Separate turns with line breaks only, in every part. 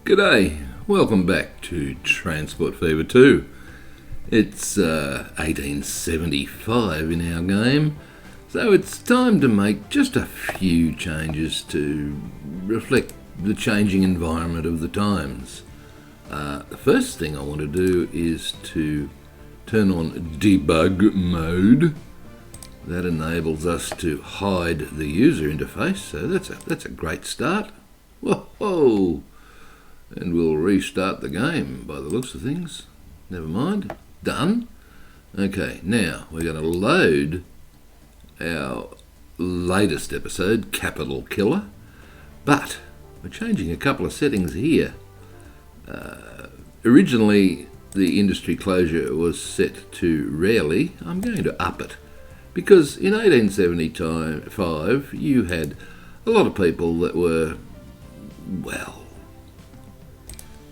G'day, welcome back to Transport Fever 2. It's 1875 in our game, so it's time to make just a few changes to reflect the changing environment of the times. The first thing I want to do is to turn on Debug Mode. That enables us to hide the user interface, so that's a great start. Whoa! And we'll restart the game by the looks of things. Never mind. Done. Okay, now we're going to load our latest episode, Capital Killer, but we're changing a couple of settings here. Originally, the industry closure was set to rarely. I'm going to up it, because in 1875 you had a lot of people that were, well,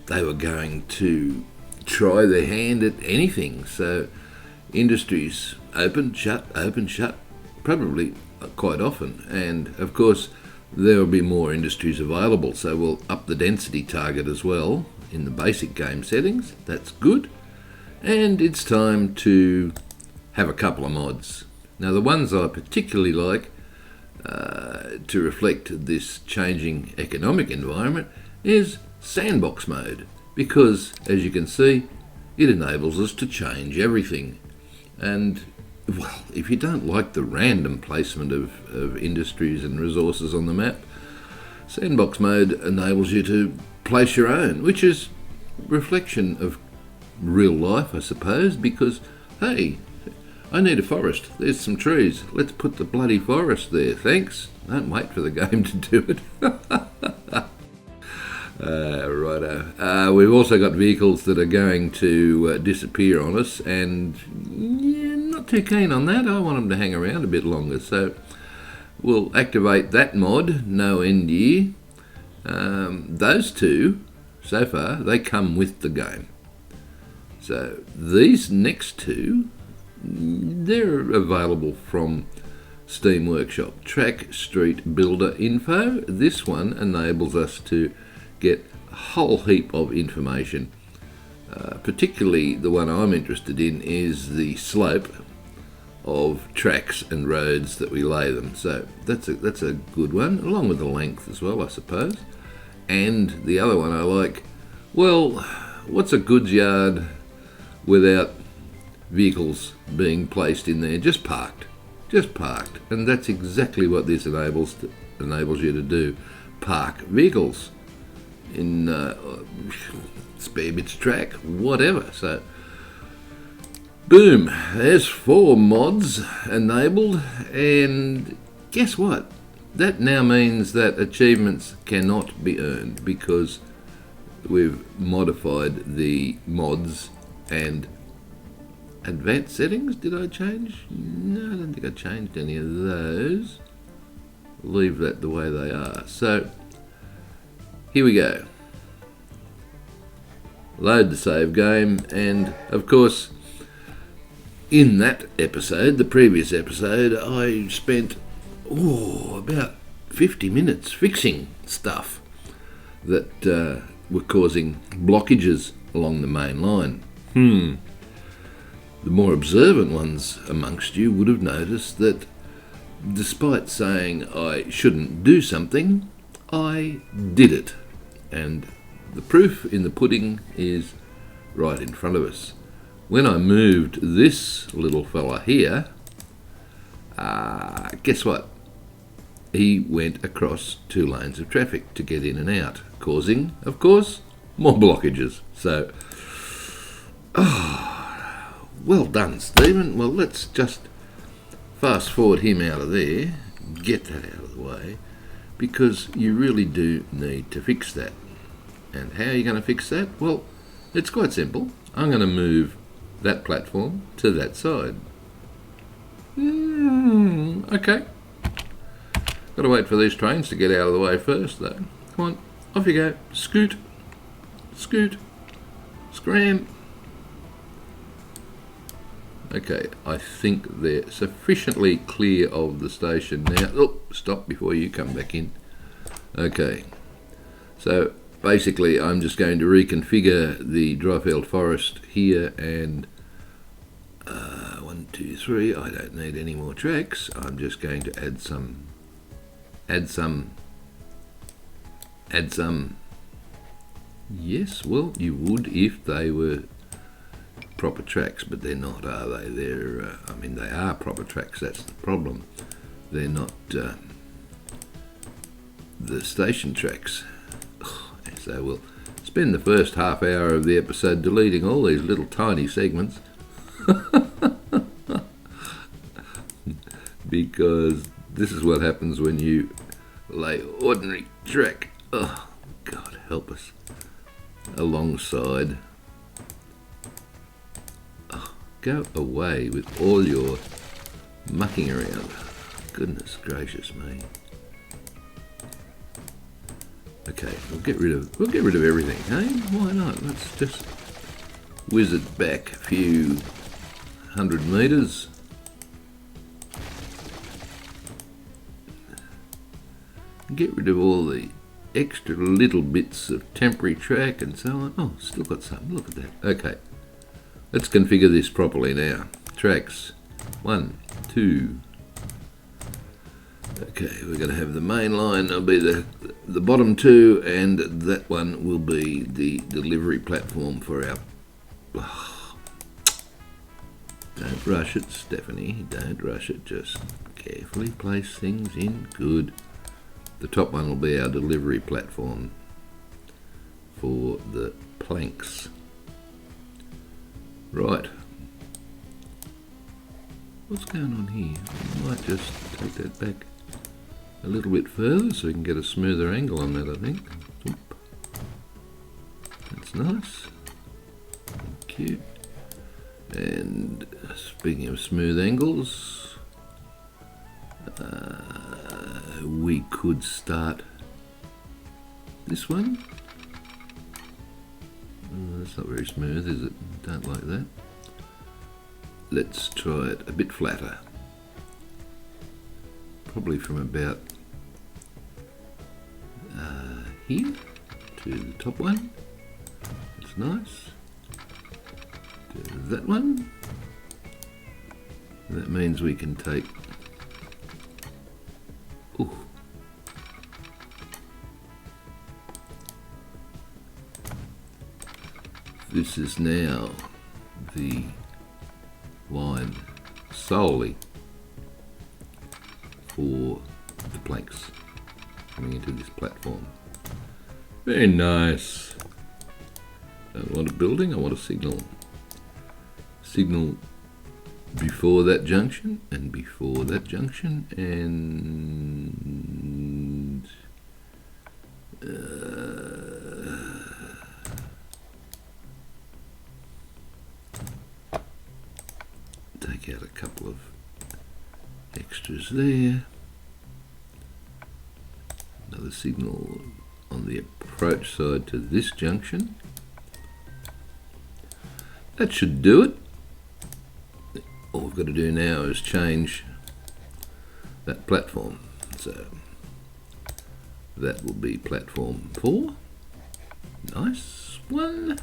they were going to try their hand at anything. So industries open, shut, probably quite often. And of course, there will be more industries available. So we'll up the density target as well in the basic game settings. That's good. And it's time to have a couple of mods. Now, the ones I particularly like to reflect this changing economic environment is Sandbox Mode, because as you can see, it enables us to change everything. And well, if you don't like the random placement of industries and resources on the map, Sandbox Mode enables you to place your own, which is reflection of real life, I suppose, because hey, I need a forest, there's some trees, let's put the bloody forest there, thanks. Don't wait for the game to do it. Righto. We've also got vehicles that are going to disappear on us, and not too keen on that. I want them to hang around a bit longer, so we'll activate that mod, no end year. Those two, so far, they come with the game. So these next two, they're available from Steam Workshop. Track Street Builder Info. This one enables us to get a whole heap of information. Particularly the one I'm interested in is the slope of tracks and roads that we lay them. So that's a good one, along with the length as well, I suppose. And the other one I like, well, what's a goods yard without vehicles being placed in there? Just parked. And that's exactly what this enables you to do. Park vehicles in spare bits track, whatever. So boom, there's 4 mods enabled, and guess what? That now means that achievements cannot be earned because we've modified the mods and advanced settings. Did I change? No, I don't think I changed any of those. Leave that the way they are. So here we go. Load the save game, and of course in that episode, the previous episode, I spent about 50 minutes fixing stuff that were causing blockages along the main line. The more observant ones amongst you would have noticed that despite saying I shouldn't do something, I did it. And the proof in the pudding is right in front of us. When I moved this little fella here, guess what? He went across 2 lanes of traffic to get in and out, causing, of course, more blockages. So, well done, Stephen. Well, let's just fast forward him out of there, get that out of the way, because you really do need to fix that. And how are you going to fix that? Well, it's quite simple. I'm going to move that platform to that side. Okay. Got to wait for these trains to get out of the way first, though. Come on, off you go. Scoot, scram. Okay, I think they're sufficiently clear of the station now. Oh, stop before you come back in. Okay, so basically I'm just going to reconfigure the dryfield forest here, and 1, 2, 3, I don't need any more tracks. I'm just going to add some. Yes, well, you would if they were proper tracks, but they're not, are they? They're, I mean, they are proper tracks, that's the problem. They're not the station tracks. So we'll spend the first half hour of the episode deleting all these little tiny segments. Because this is what happens when you lay ordinary track, oh God help us, alongside. Oh, go away with all your mucking around. Goodness gracious me. Okay, we'll get rid of everything, hey? Why not? Let's just whiz it back a few 100 metres. Get rid of all the extra little bits of temporary track and so on. Oh, still got some. Look at that. Okay, let's configure this properly now. Tracks 1, 2. Okay, we're going to have the main line. That'll be the bottom two, and that one will be the delivery platform for our. Oh, don't rush it, Stephanie. Don't rush it. Just carefully place things in. Good. The top one will be our delivery platform for the planks. Right. What's going on here? I might just take that back a little bit further so we can get a smoother angle on that, I think. Oop. That's nice. Thank you. And speaking of smooth angles, we could start this one. Oh, that's not very smooth, is it? Don't like that. Let's try it a bit flatter. Probably from about here to the top one. That's nice. To that one. That means we can take. Ooh. This is now the line solely for the planks coming into this platform. Very nice. Don't want a building, I want a signal. Signal before that junction and before that junction, and take out a couple of extras there. Another signal on the approach side to this junction. That should do it. All we've got to do now is change that platform. So that will be platform 4. Nice one.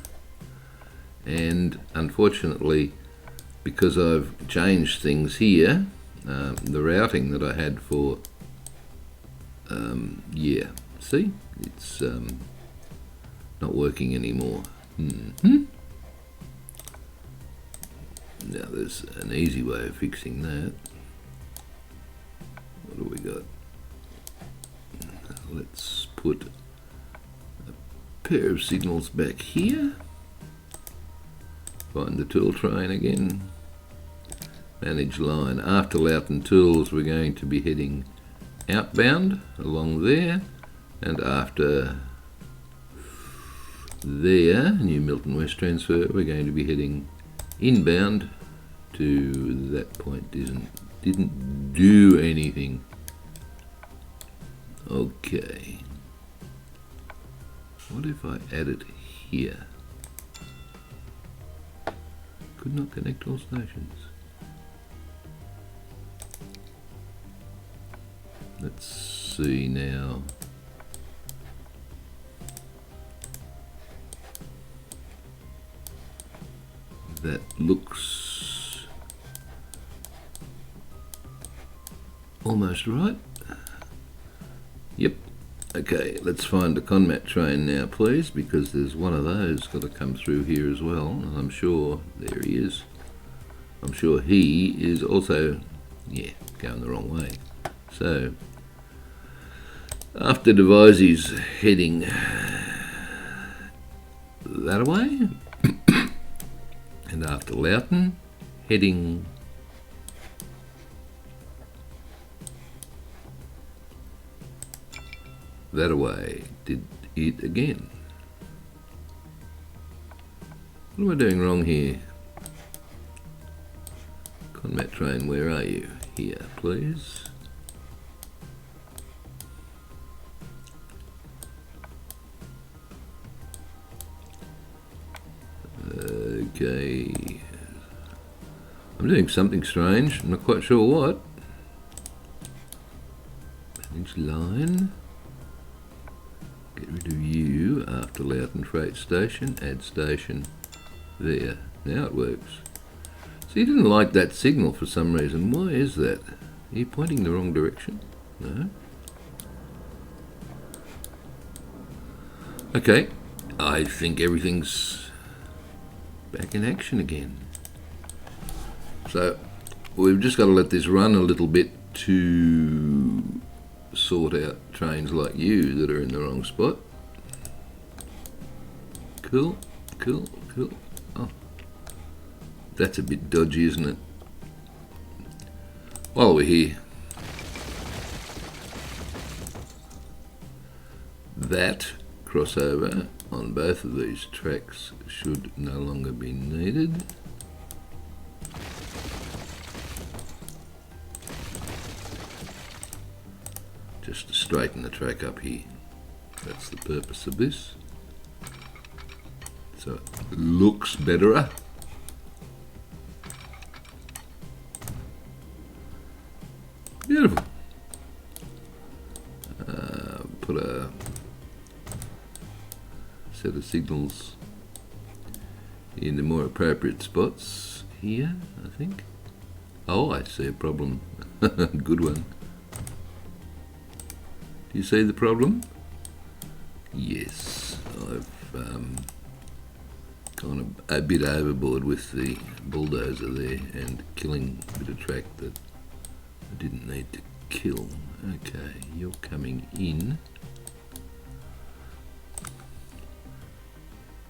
And unfortunately, because I've changed things here, the routing that I had for, yeah, see, it's not working anymore. Now there's an easy way of fixing that. What do we got? Let's put a pair of signals back here. Find the tool train again. Manage line. After Loughton tools, we're going to be heading outbound along there, and after there, New Milton West transfer, we're going to be heading inbound to that point. Didn't do anything. Okay. What if I add it here? Could not connect all stations. Let's see now. That looks almost right. Yep. Okay, let's find the Conmat train now, please, because there's one of those got to come through here as well, and I'm sure there he is. I'm sure he is also, yeah, going the wrong way. So, after Devizes heading that way, and after Loughton heading that away, did it again. What am I doing wrong here? Conmat train, where are you? Here, please. Okay. I'm doing something strange. I'm not quite sure what. Manage line. Get rid of you after Loughton Freight Station. Add station. There. Now it works. So you didn't like that signal for some reason. Why is that? Are you pointing the wrong direction? No. Okay. I think everything's back in action again. So we've just got to let this run a little bit to sort out trains like you that are in the wrong spot. Cool, cool, cool. Oh, that's a bit dodgy, isn't it? While we're here, that crossover on both of these tracks should no longer be needed. Just to straighten the track up here. That's the purpose of this. So it looks better. Beautiful. Put a set of signals in the more appropriate spots here, I think. Oh, I see a problem. Good one. Do you see the problem? Yes, I've gone a bit overboard with the bulldozer there and killing a bit of track that I didn't need to kill. Okay, you're coming in.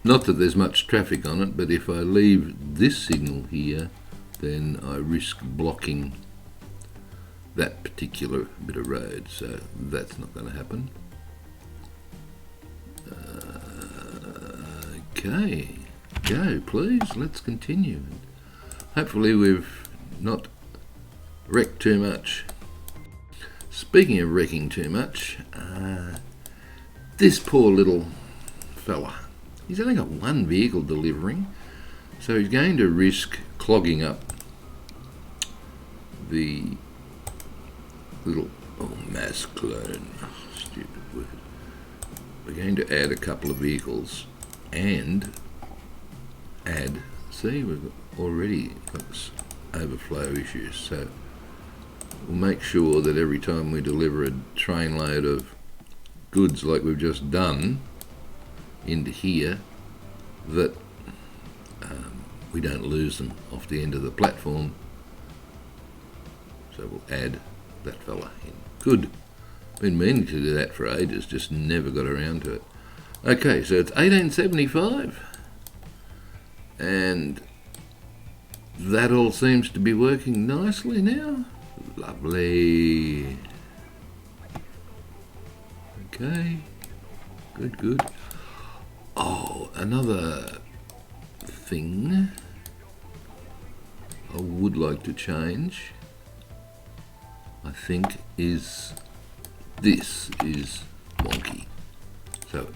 Not that there's much traffic on it, but if I leave this signal here, then I risk blocking that particular bit of road, so that's not going to happen. Okay, go please, let's continue. Hopefully we've not wrecked too much. Speaking of wrecking too much, this poor little fella, he's only got one vehicle delivering, so he's going to risk clogging up the little mass clone. Stupid word. We're going to add a couple of vehicles and add, see, we've already got this overflow issues, so we'll make sure that every time we deliver a train load of goods like we've just done into here, that we don't lose them off the end of the platform. So we'll add that fella in. Good. Been meaning to do that for ages, just never got around to it. Okay, so it's 1875, and that all seems to be working nicely now. Lovely. Okay, good, good. Oh, another thing I would like to change, I think, is this is wonky. So,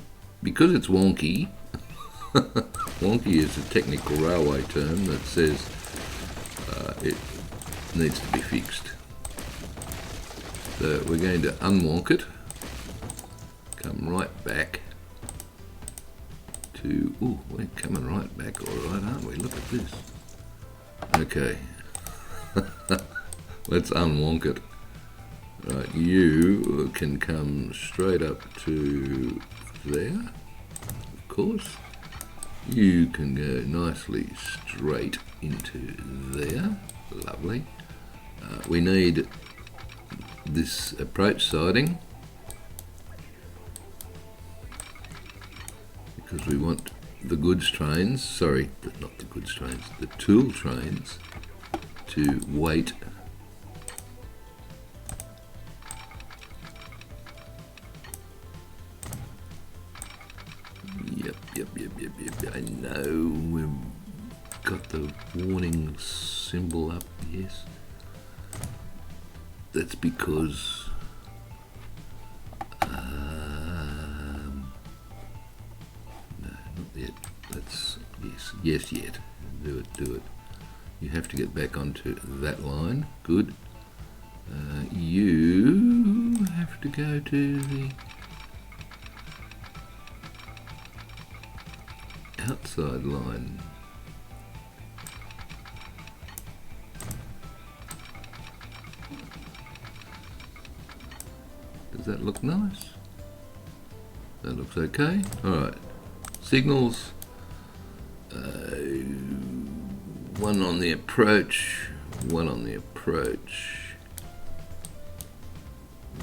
because it's wonky, wonky is a technical railway term that says it needs to be fixed. So we're going to unwonk it, come right back to to... Oh, we're coming right back all right, aren't we? Look at this. Okay. Let's unwonk it. Right, you can come straight up to there, of course. You can go nicely straight into there. Lovely. We need this approach siding because we want the goods trains, sorry, not the goods trains, the tool trains to wait Yep, I know we've got the warning symbol up, yes. That's because no, not yet. That's yes yet. Do it. You have to get back onto that line. Good. You have to go to the outside line. Does that look nice? That looks okay. Alright. Signals. One on the approach. One on the approach.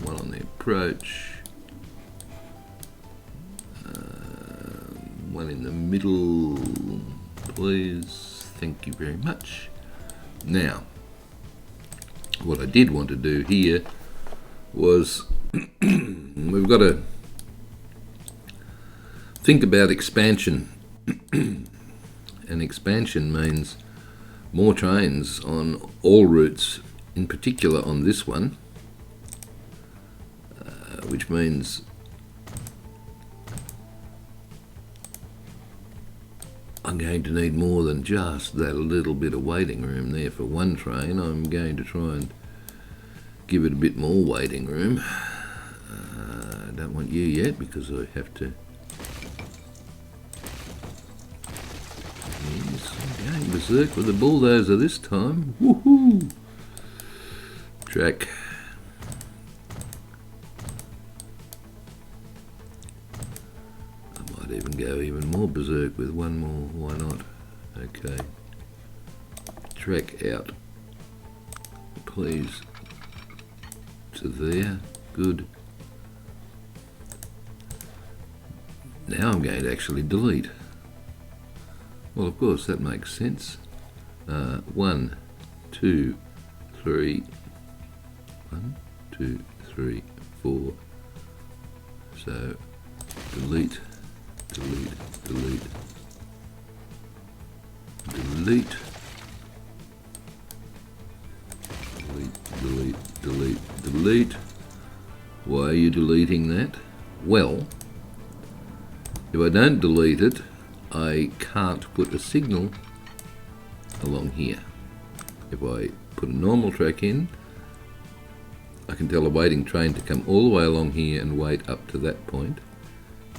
One on the approach. One in the middle, please. Thank you very much. Now, what I did want to do here was we've got to think about expansion. And expansion means more trains on all routes, in particular on this one, which means I'm going to need more than just that little bit of waiting room there for one train. I'm going to try and give it a bit more waiting room. I don't want you yet because I have to... Yes, I'm going berserk with the bulldozer this time. Woohoo! Track. Even go even more berserk with one more, why not? Okay. Track out, please, to there. Good. Now I'm going to actually delete. Well, of course, that makes sense. 1, 2, 3. 1, 2, 3, 4. So, delete. Delete. Why are you deleting that? Well, if I don't delete it, I can't put a signal along here. If I put a normal track in, I can tell a waiting train to come all the way along here and wait up to that point.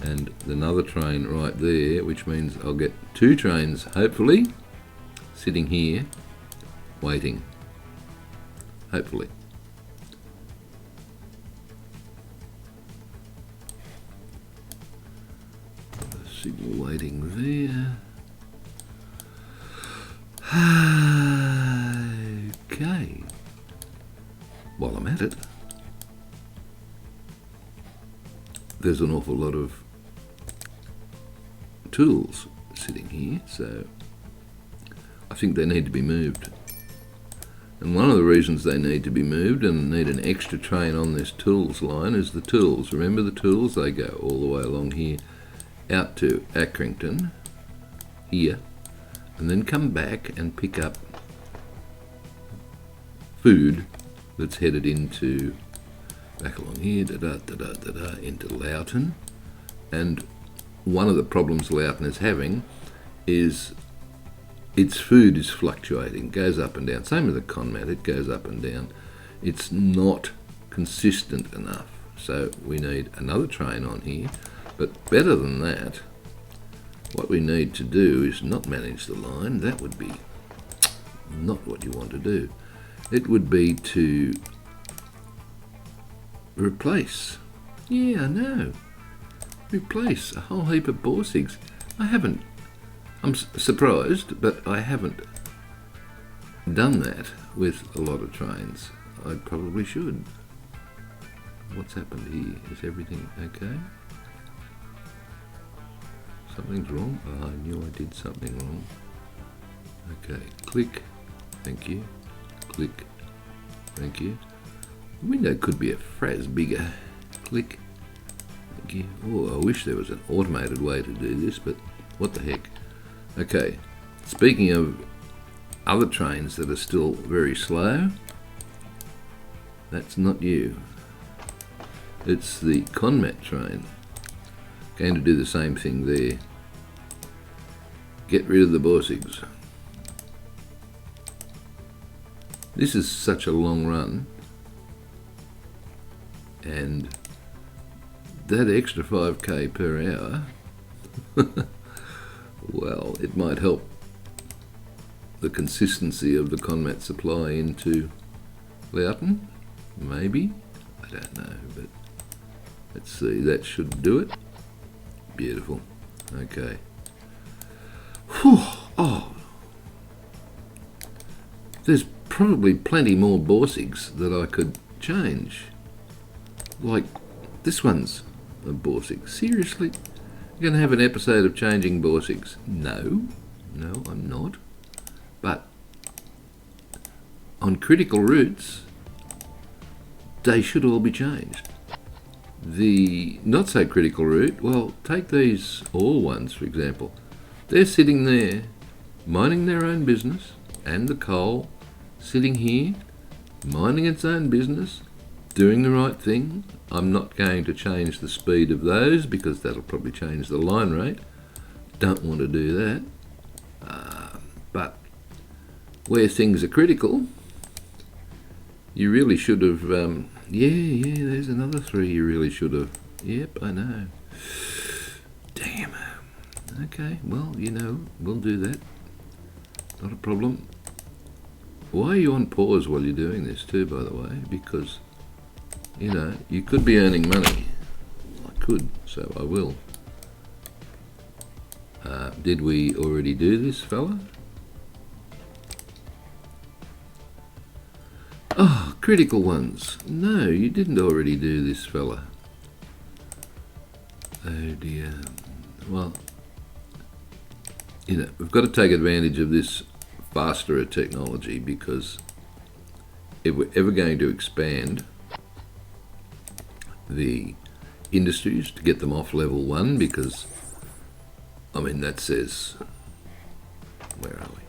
And another train right there, which means I'll get two trains, hopefully, sitting here, waiting. Hopefully. Signal waiting there. Okay. While I'm at it, there's an awful lot of tools sitting here, so I think they need to be moved. And one of the reasons they need to be moved and need an extra train on this tools line is the tools. Remember the tools? They go all the way along here out to Accrington, here, and then come back and pick up food that's headed into back along here, into Loughton. And one of the problems Loughton is having is its food is fluctuating, goes up and down. Same with the Conmat, it goes up and down. It's not consistent enough. So we need another train on here. But better than that, What we need to do is not manage the line. That would be not what you want to do. It would be to replace. Yeah, I know. Replace a whole heap of borsigs. I'm surprised, but I haven't done that with a lot of trains. I probably should. What's happened here? Is everything okay? Something's wrong? Oh, I knew I did something wrong. Okay, click. Thank you. Click. Thank you. The window could be a fraz bigger. Click. Thank you. Oh, I wish there was an automated way to do this, but what the heck. Okay, speaking of other trains that are still very slow, that's not you. It's the Conmat train. Going to do the same thing there. Get rid of the borsigs. This is such a long run, and that extra 5k per hour, well, it might help the consistency of the Conmat supply into Loughton, maybe, I don't know, but let's see, that should do it. Beautiful. Okay. Whew. Oh, there's probably plenty more borsigs that I could change. Like this one's a borsig. Seriously? You're going to have an episode of changing borsigs? No, I'm not. But on critical routes, they should all be changed. The not so critical route, well, take these all ones, for example. They're sitting there, minding their own business, and the coal sitting here, minding its own business, doing the right thing. I'm not going to change the speed of those because that'll probably change the line rate. Don't want to do that. But where things are critical, you really should have, yeah, there's another 3 you really should have. Yep, I know. Damn. Okay, well, we'll do that. Not a problem. Why are you on pause while you're doing this too, by the way? Because, you could be earning money. I could, so I will. Did we already do this, fella? Oh, critical ones. No, you didn't already do this, fella. Oh dear. Well, we've got to take advantage of this faster technology, because if we're ever going to expand the industries to get them off level 1, because, that says, where are we?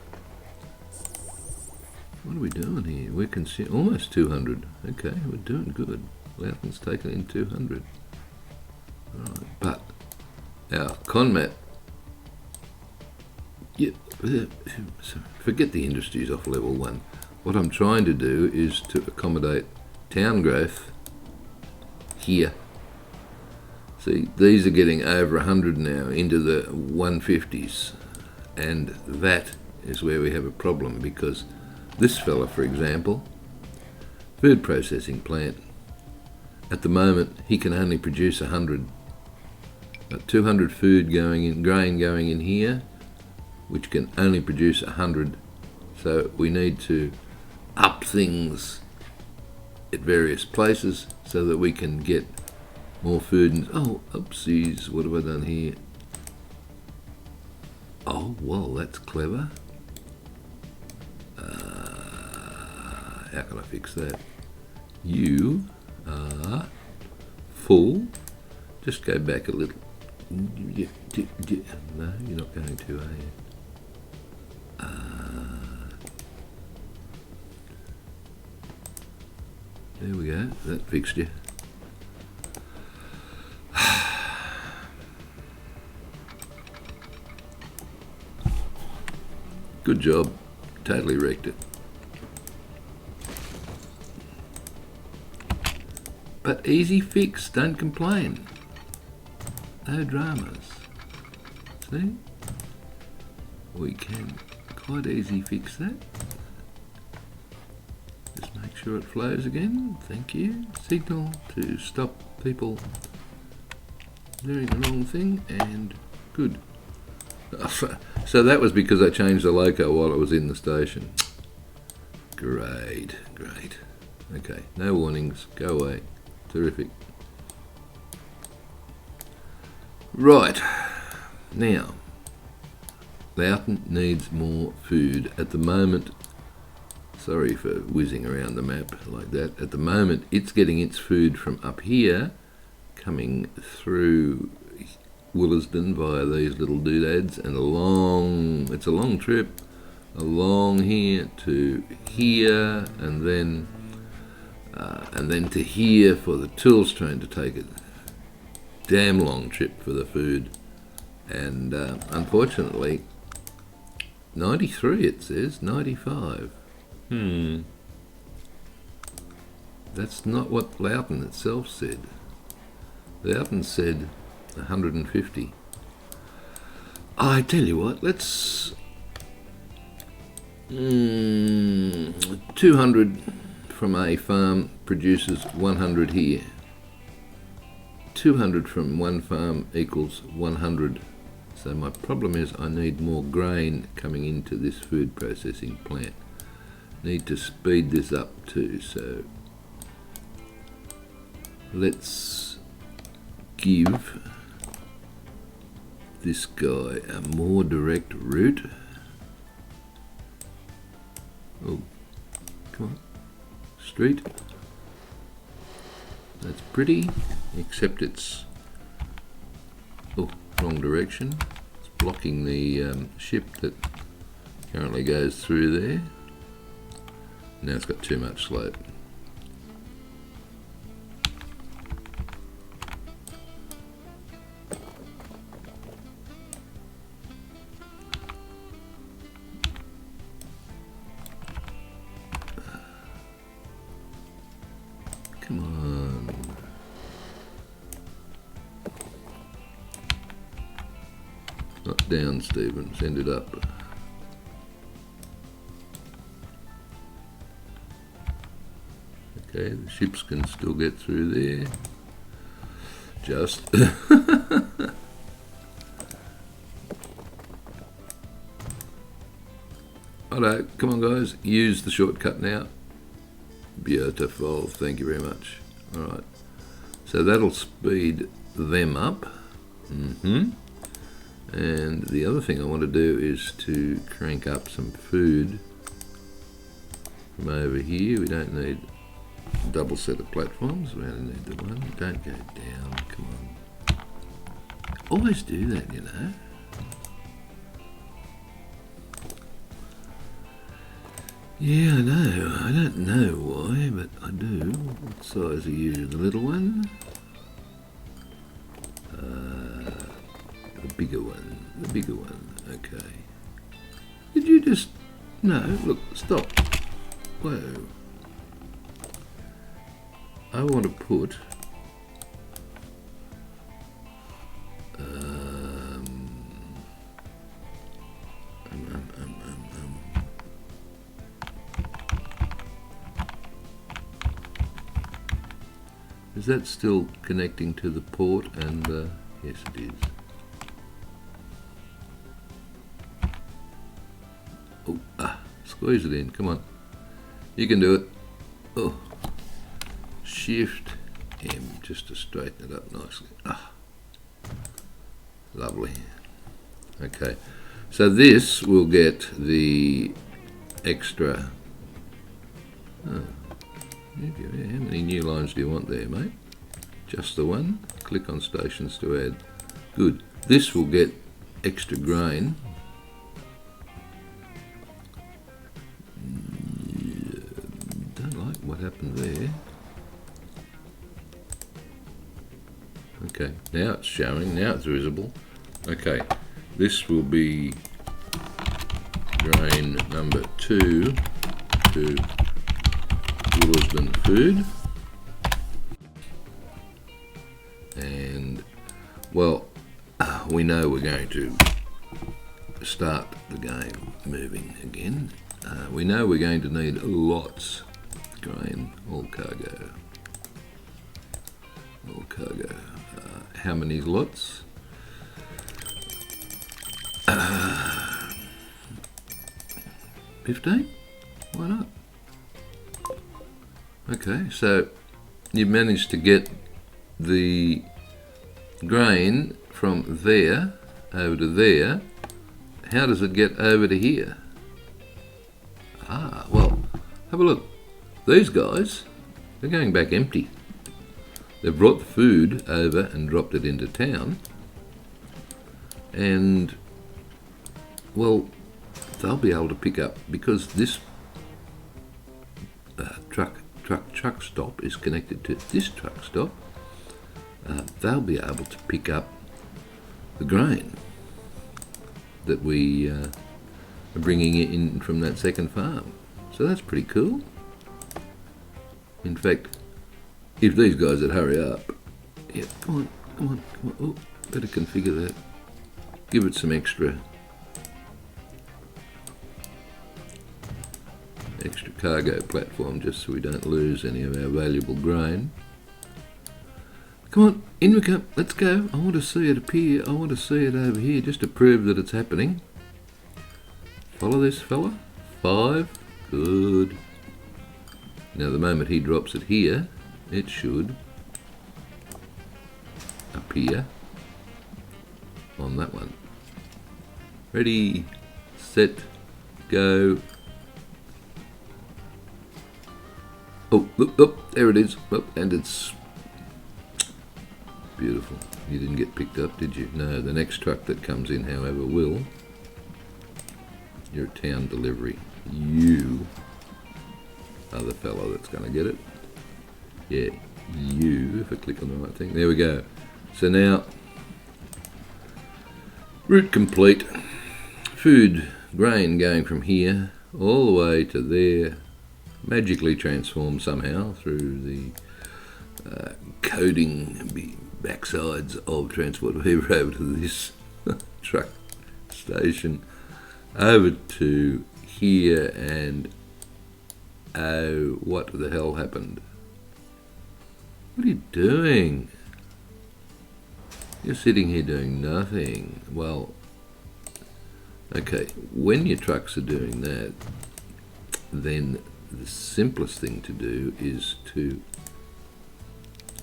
What are we doing here? We're almost 200. Okay, we're doing good. Loughton's taken in 200. Right, but our Conmat, forget the industries off level 1. What I'm trying to do is to accommodate town growth here. See, these are getting over 100 now, into the 150s, and that is where we have a problem, because this fella, for example, food processing plant, at the moment he can only produce 100. But 200 food grain going in here, which can only produce 100. So we need to up things at various places so that we can get more food. And oh, oopsies, what have I done here? Oh, well, that's clever. How can I fix that? You are full. Just go back a little. No, you're not going to, are you? There we go. That fixed you. Good job. Totally wrecked it. But easy fix. Don't complain. No dramas. See? we can quite easy fix that. Just make sure it flows again. Thank you. Signal to stop people doing the wrong thing, and good. So that was because I changed the loco while it was in the station. Great, great. Okay, no warnings, go away. Terrific. Right, now, Loughton needs more food. At the moment, sorry for whizzing around the map like that, at the moment it's getting its food from up here, coming through Willesden via these little doodads, and it's a long trip, along here to here, and then to here for the tools train to take it. Damn long trip for the food, and unfortunately 93 it says, 95. That's not what Loughton itself said. Loughton said 150. I tell you what, let's 200 from a farm produces 100 here. 200 from one farm equals 100. So my problem is I need more grain coming into this food processing plant. Need to speed this up too, so let's give this guy a more direct route. Oh, come on, street. That's pretty, except it's, oh, wrong direction. It's blocking the ship that currently goes through there. Now it's got too much slope. Come on. Not down, Stephen. Send it up. Okay, the ships can still get through there. Just. Alright, come on guys, use the shortcut now. Beautiful, thank you very much. Alright, so that'll speed them up. And the other thing I want to do is to crank up some food from over here. We don't need a double set of platforms, we only need the one. Don't go down, come on. Always do that, you know. Yeah, I know. I don't know why, but I do. What size are you? The little one? The bigger one. The bigger one. Okay. Did you just... No, look, stop. Whoa. I want to put... Is that still connecting to the port? And yes, it is. Oh, squeeze it in. Come on, you can do it. Oh, Shift M just to straighten it up nicely. Lovely. Okay, so this will get the extra. How many new lines do you want there, mate? Just the one. Click on stations to add. Good. This will get extra grain. Don't like what happened there. Okay, now it's showing. Now it's visible. Okay, this will be grain number 2 to Willesden food, and well, we know we're going to start the game moving again. We know we're going to need lots. Grain, all cargo. All cargo. How many lots? 15? Why not? Okay, so you've managed to get the grain from there over to there. How does it get over to here? Ah, well, have a look. These guys, they're going back empty. They've brought the food over and dropped it into town. And, well, they'll be able to pick up, because this truck stop is connected to this truck stop, they'll be able to pick up the grain that we are bringing in from that second farm. So that's pretty cool. In fact, if these guys would hurry up, yeah, come on. Oh, better configure that. Give it some extra cargo platform, just so we don't lose any of our valuable grain. Come on, in we come. Let's go. I want to see it appear. I want to see it over here, just to prove that it's happening. Follow this fella. 5. Good. Now, the moment he drops it here, it should appear on that one. Ready, set, go. Oh, look, there it is. Oh, and it's beautiful. You didn't get picked up, did you? No, the next truck that comes in, however, will. You're a town delivery. You are the fellow that's going to get it. Yeah, you, if I click on the right thing. There we go. So now, route complete. Food, grain going from here all the way to there. Magically transformed somehow through the coding backsides of Transport Weaver over to this truck station, over to here, and oh, what the hell happened? What are you doing? You're sitting here doing nothing. Well, okay, when your trucks are doing that, then the simplest thing to do is to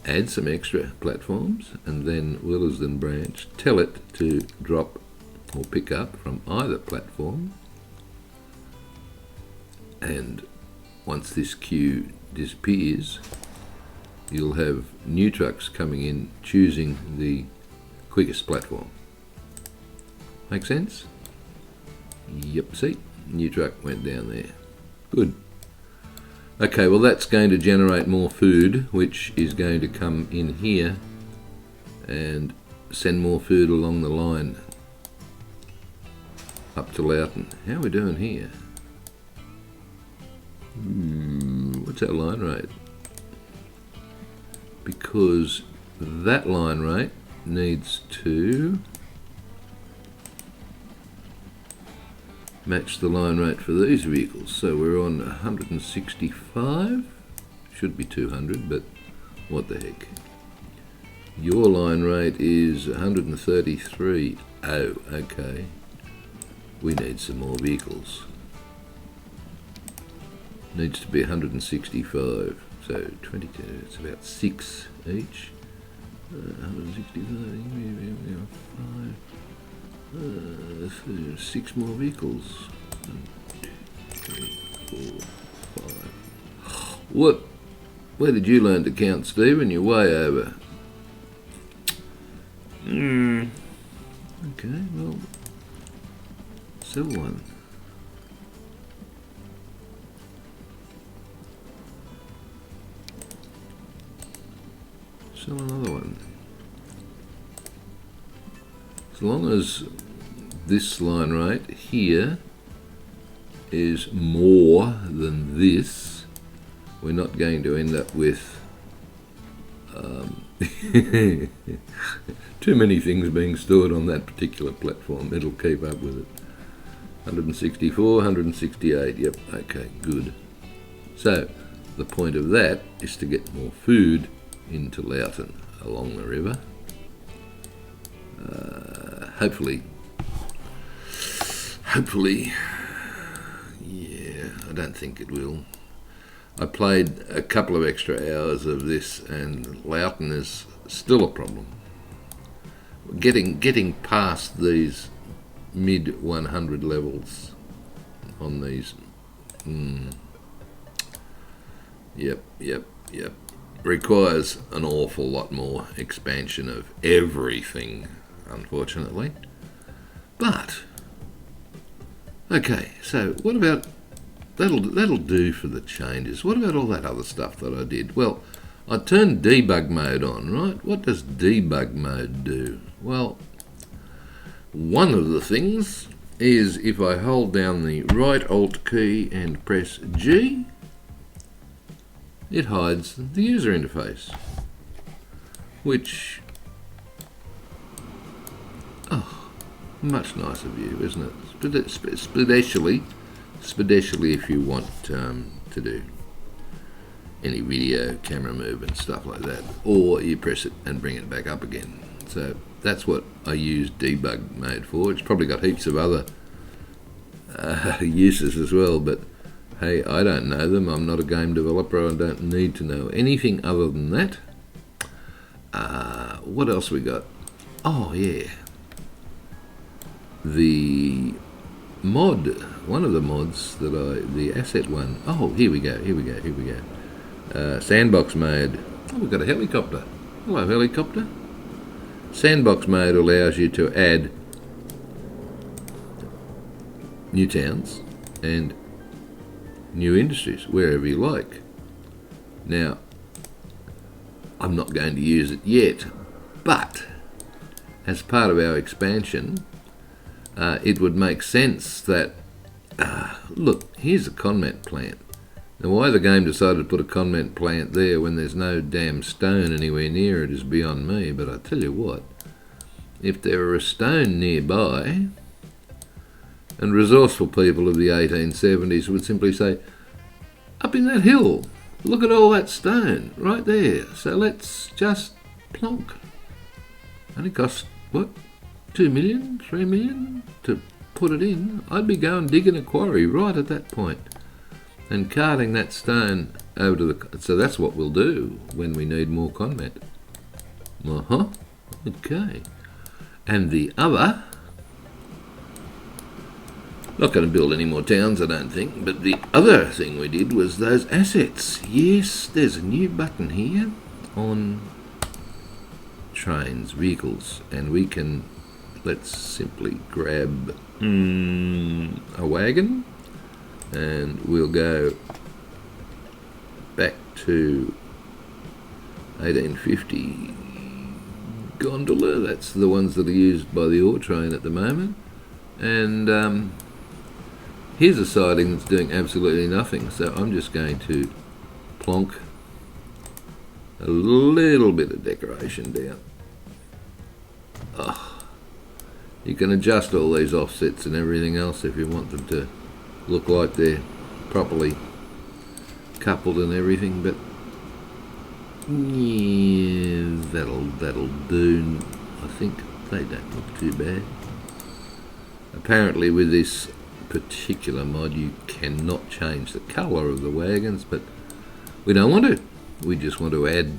add some extra platforms, and then Willisden branch, tell it to drop or pick up from either platform, and once this queue disappears, you'll have new trucks coming in choosing the quickest platform. Make sense? Yep, see, new truck went down there. Good. Okay, well, that's going to generate more food, which is going to come in here and send more food along the line up to Loughton. How are we doing here? What's our line rate? Because that line rate needs to match the line rate for these vehicles. So we're on 165, should be 200, but what the heck. Your line rate is 133. Oh, okay. We need some more vehicles. Needs to be 165, so 22, it's about 6 each. 165, 6 more vehicles. 1, 2, 3, 4, 5. What? Where did you learn to count, Stephen? You're way over. Okay, well, sell one. Sell another one. As long as this line rate here is more than this, we're not going to end up with too many things being stored on that particular platform. It'll keep up with it. 164, 168, yep, okay, good. So, the point of that is to get more food into Loughton along the river. Hopefully, yeah, I don't think it will. I played a couple of extra hours of this and Loughton is still a problem. Getting past these mid 100 levels on these, yep, requires an awful lot more expansion of everything, unfortunately. But okay, so what about that'll do for the changes. What about all that other stuff that I did? Well, I turned debug mode on, right? What does debug mode do? Well, one of the things is if I hold down the right Alt key and press G, it hides the user interface, which, much nicer view, isn't it? Especially if you want to do any video camera move and stuff like that, or you press it and bring it back up again. So that's what I use debug mode for. It's probably got heaps of other uses as well, but hey, I don't know them. I'm not a game developer. I don't need to know anything other than that. What else we got? Oh yeah, the mod, one of the mods that the asset one. Oh, here we go. Sandbox mode. Oh, we've got a helicopter. Hello, helicopter. Sandbox mode allows you to add new towns and new industries wherever you like. Now, I'm not going to use it yet, but as part of our expansion, it would make sense that, look, here's a conment plant. Now, why the game decided to put a conment plant there when there's no damn stone anywhere near it is beyond me, but I tell you what, if there were a stone nearby, and resourceful people of the 1870s would simply say, up in that hill, look at all that stone right there, so let's just plonk. And it costs, what, 2 million, 3 million to put it in? I'd be going digging a quarry right at that point and carting that stone over to the... So that's what we'll do when we need more conment. Okay. And the other... Not going to build any more towns, I don't think, but the other thing we did was those assets. Yes, there's a new button here on trains, vehicles, and we can... Let's simply grab a wagon and we'll go back to 1850 gondola. That's the ones that are used by the ore train at the moment. And here's a siding that's doing absolutely nothing, so I'm just going to plonk a little bit of decoration down. You can adjust all these offsets and everything else if you want them to look like they're properly coupled and everything, but yeah, that'll do. I think they don't look too bad. Apparently with this particular mod you cannot change the colour of the wagons, but we don't want to. We just want to add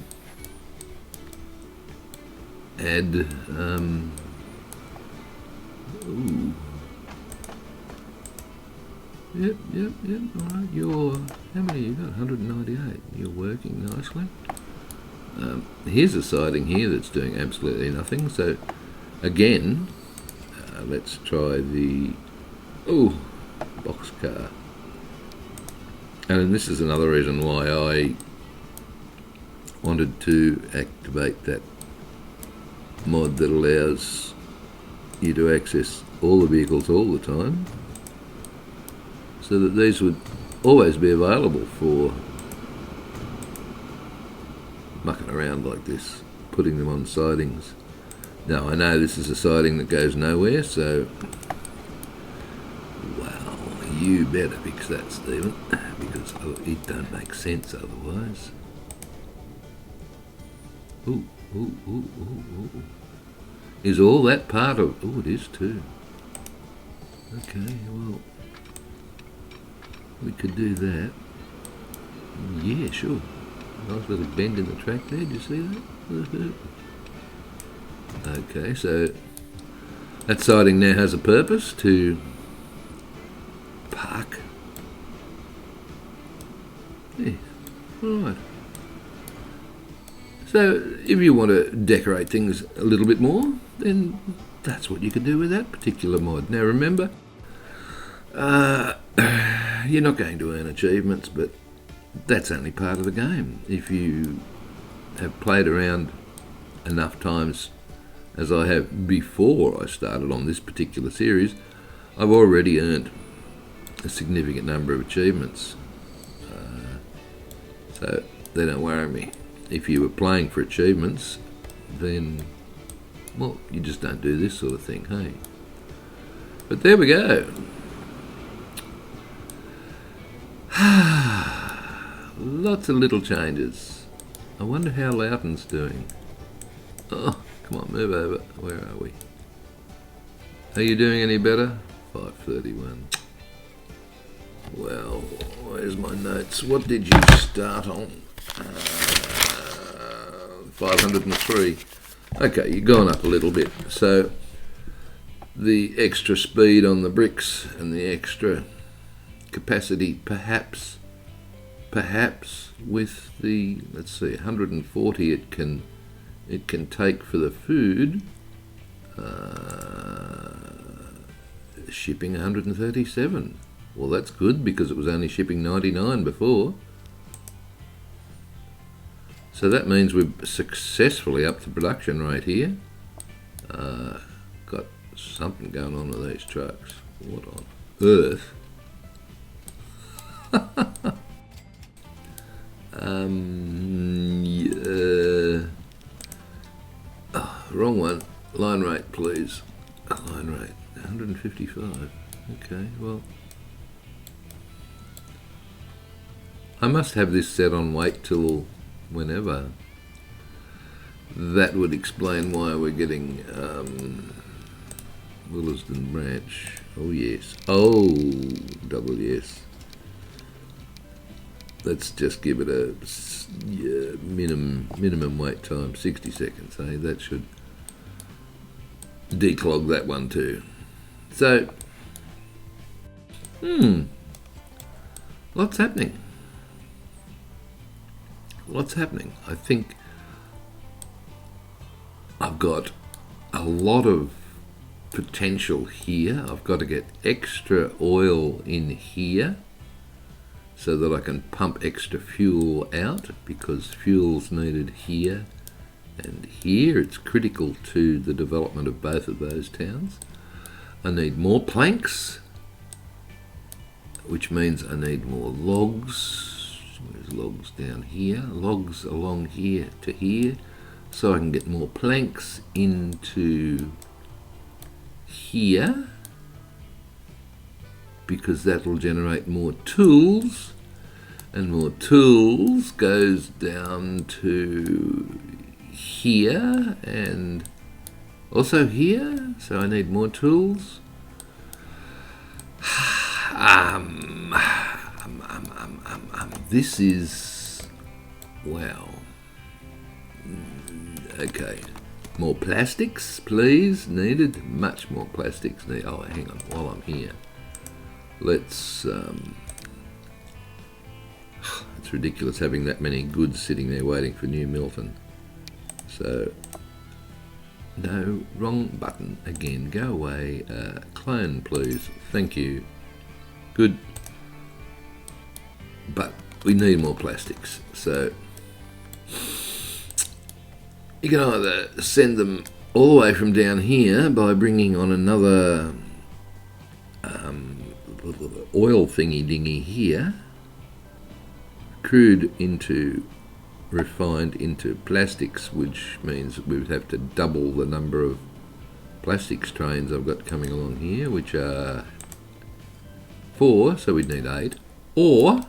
ooh. Yep, alright, how many you got? 198. You're working nicely. Here's a siding here that's doing absolutely nothing, so again, let's try the boxcar. And this is another reason why I wanted to activate that mod that allows you to access all the vehicles all the time, so that these would always be available for mucking around like this, putting them on sidings. Now I know this is a siding that goes nowhere, so you better fix that, Stephen, because it don't make sense otherwise. Ooh, ooh, ooh, ooh, ooh. Is all that part of... Oh, it is too. Okay, well, we could do that. Yeah, sure. Nice little bend in the track there, do you see that? Okay, so that siding now has a purpose to park. Yeah, right. So if you want to decorate things a little bit more, then that's what you can do with that particular mod. Now remember, you're not going to earn achievements, but that's only part of the game. If you have played around enough times as I have before I started on this particular series, I've already earned a significant number of achievements. So they don't worry me. If you were playing for achievements, then, well, you just don't do this sort of thing, hey? But there we go. Lots of little changes. I wonder how Loughton's doing. Oh, come on, move over. Where are we? Are you doing any better? 531. Well, where's my notes? What did you start on? 503. Okay, you've gone up a little bit. So the extra speed on the bricks and the extra capacity, perhaps with the, let's see, 140 it can take for the food. Shipping 137. Well, that's good because it was only shipping 99 before. So that means we're successfully up the production rate here. Got something going on with these trucks. What on earth? Wrong one. Line rate, please. Line rate, 155. Okay, well, I must have this set on wait till whenever. That would explain why we're getting Williston Branch. Oh yes. Oh, double yes. Let's just give it a minimum wait time, 60 seconds. Hey, that should declog that one too. So, lots happening. What's happening? I think I've got a lot of potential here. I've got to get extra oil in here so that I can pump extra fuel out, because fuel's needed here and here. It's critical to the development of both of those towns. I need more planks, which means I need more logs. There's logs down here, logs along here to here, so I can get more planks into here, because that'll generate more tools, and more tools goes down to here and also here, so I need more tools. This is, wow. Okay, more plastics, please, needed. Much more plastics needed. Oh, hang on, while I'm here, let's, it's ridiculous having that many goods sitting there waiting for New Milton. So, no, wrong button again, go away. Clone, please, thank you. Good. But we need more plastics, so you can either send them all the way from down here by bringing on another oil thingy dingy here, crude into refined into plastics, which means we would have to double the number of plastics trains I've got coming along here, which are 4, so we'd need 8. Or,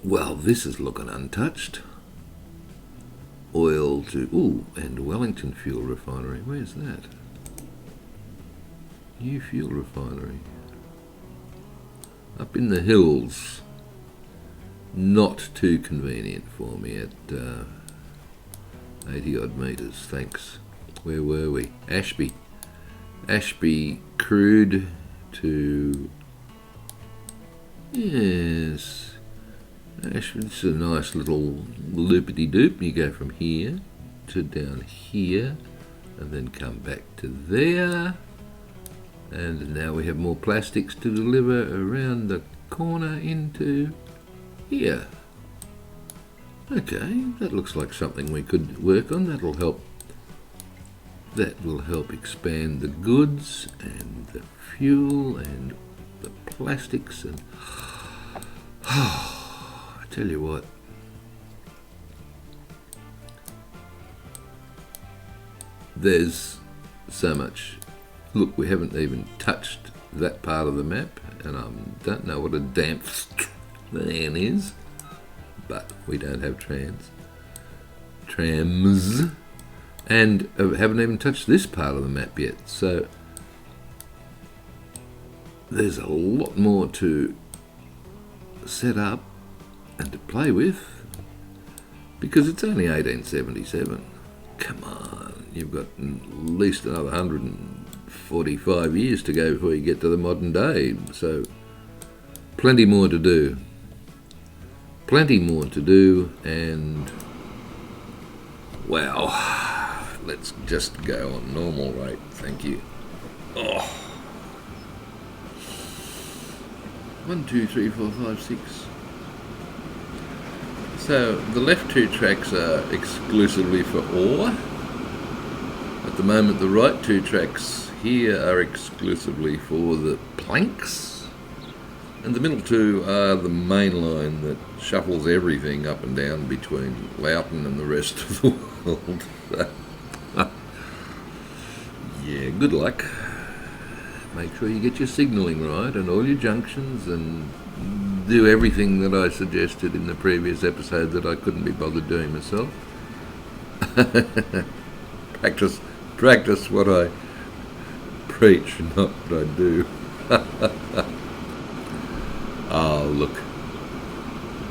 well, this is looking untouched. Oil to, and Wellington Fuel Refinery. Where's that? New fuel refinery. Up in the hills. Not too convenient for me at 80 odd metres, thanks. Where were we? Ashby. Ashby crude to... Yes. Ashby, it's a nice little loopity-doop. You go from here to down here and then come back to there. And now we have more plastics to deliver around the corner into here. Okay, that looks like something we could work on. That'll help. That will help expand the goods and the fuel and the plastics and I tell you what. There's so much. Look, we haven't even touched that part of the map, and I don't know what a damp van is, but we don't have trams, and haven't even touched this part of the map yet, so there's a lot more to set up and to play with, because it's only 1877. Come on, you've got at least another 145 years to go before you get to the modern day, so plenty more to do. Plenty more to do, and well, let's just go on normal rate, thank you. 1, 2, 3, 4, 5, 6. So the left two tracks are exclusively for ore. At the moment the right two tracks here are exclusively for the planks, and the middle two are the main line that shuffles everything up and down between Loughton and the rest of the world. Yeah, good luck. Make sure you get your signalling right and all your junctions, and do everything that I suggested in the previous episode that I couldn't be bothered doing myself. Practice what I preach, not what I do. Oh, look,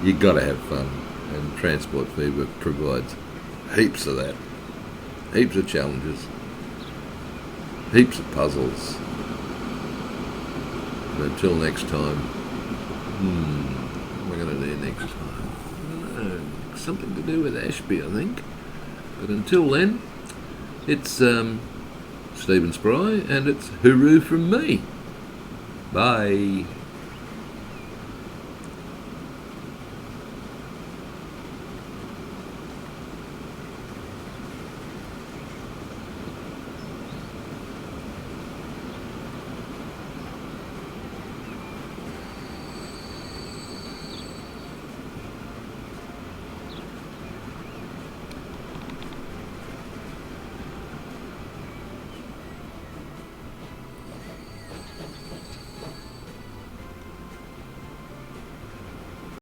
you gotta have fun, and Transport Fever provides heaps of that, heaps of challenges, heaps of puzzles. And until next time, what am I going to do next time? I don't know, something to do with Ashby, I think. But until then, it's Stephen Spry, and it's hooroo from me. Bye.